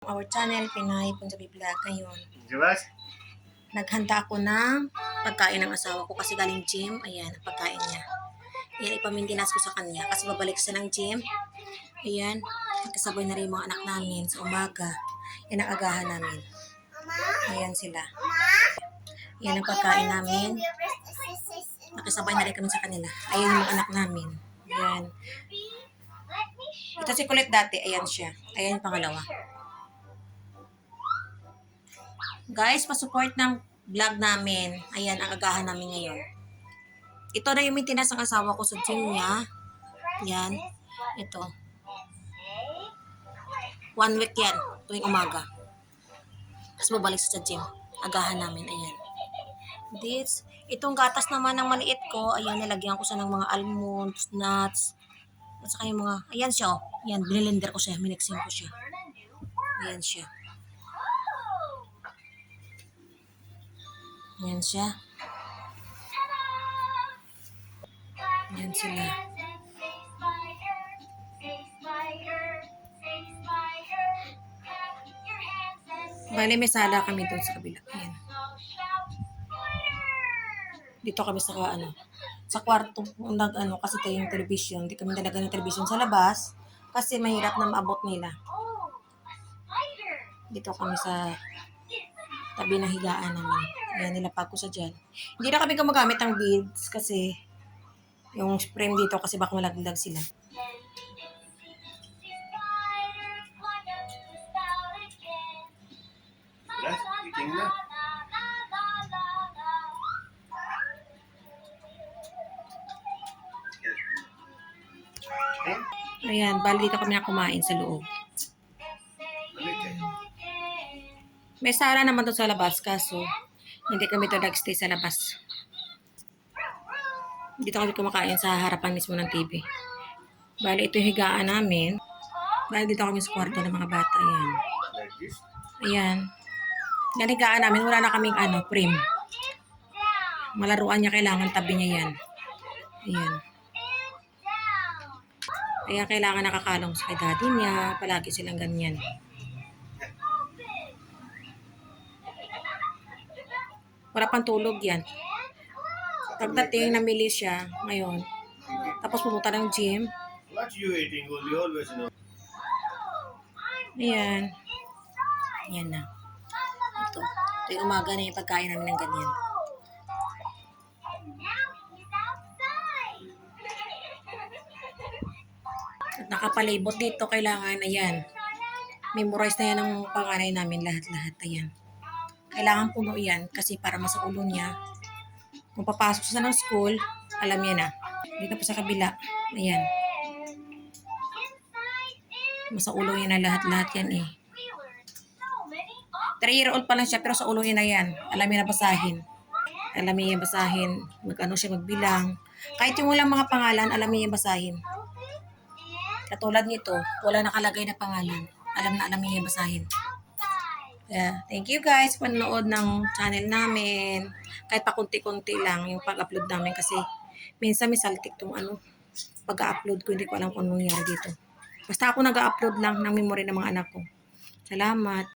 Our channel, Pinay Punjabi Vlog. Ngayon, Jabas? naghanda ako ng pagkain ng asawa ko kasi galing gym. Ayan, ang pagkain niya. Ayan, ipamintinas ko sa kanya kasi babalik siya ng gym. Ayan, kasabay na rin yung mga anak namin sa umaga. Yan ang agahan namin. Ayan sila. Yan ang pagkain namin. Nakasabay na rin kami sa kanila. Ayan yung mga anak namin. Ayan. Ito si Kulit dati. Ayan siya. Ayan yung pangalawa. Guys, pa-support ng vlog namin. Ayan, ang agahan namin ngayon. Ito na yung maintenance ng asawa ko sa gym niya. Yan. Ito. 1 week yan. Tuwing umaga. Tapos babalik sa gym. Agahan namin. Ayan. Itong gatas naman ng maliit ko. Ayan, nilagyan ko siya ng mga almonds, nuts. At saka yung mga, ayan siya. Oh. Ayan, blender ko siya. Minixin ko siya. Ayan siya. Ayan siya. Ayan sila. Bale, may sala kami doon sa kabila. Ayan. Dito kami sa kwarto kasi tayo yung television. Hindi kami talaga ng television sa labas kasi mahirap na maabot nila. Dito kami sa tabi ng higaan namin. Ayan, nilapag ko sa dyan. Hindi na kami gumagamit ng beads kasi yung frame dito kasi baka malaglag sila. Jabas? Eating na? Ayan, bali dito kami na kumain sa loob. May sala naman to sa labas kaso hindi kami to nagstay sa labas. Dito kami kumakain sa harapan mismo ng TV. Bali ito yung higaan namin. Bali dito kami sa kwarto ng mga bata. Ayan. Ayan. Yan higaan namin. Wala na kaming frame. Malaruan niya kailangan tabi niya yan. Ayan. Kaya kailangan nakakalong sa kay daddy niya. Palagi silang ganyan. Wala pang tulog yan. Pagdating, namili siya ngayon. Tapos pumunta ng gym. What you eating? You always know. Ayan. Ayan na. Ito. Ito yung umaga na yung pagkain namin ng ganyan. At nakapalibot dito kailangan, ayan. Memorize na yan ang panganay namin lahat-lahat. Ayan. Kailangan puno yan kasi para masaulo niya. Kung papasok siya ng school, alam niya na. Dito po sa kabila. Ayan. Masaulo niya na lahat-lahat yan eh. 3-year-old pa lang siya pero sa ulo niya na yan. Alam niya na basahin. Alam niya basahin. Mag-ano siya magbilang. Kahit yung walang mga pangalan, alam niya basahin. Katulad nito, wala nakalagay na pangalan. Alam niya basahin. Yeah. Thank you guys sa panonood ng channel namin. Kahit pa kunti-kunti lang yung pag-upload namin kasi minsan may saltik tong pag-upload ko. Hindi ko alam kung anong nangyari dito. Basta ako nag-upload lang ng memory ng mga anak ko. Salamat.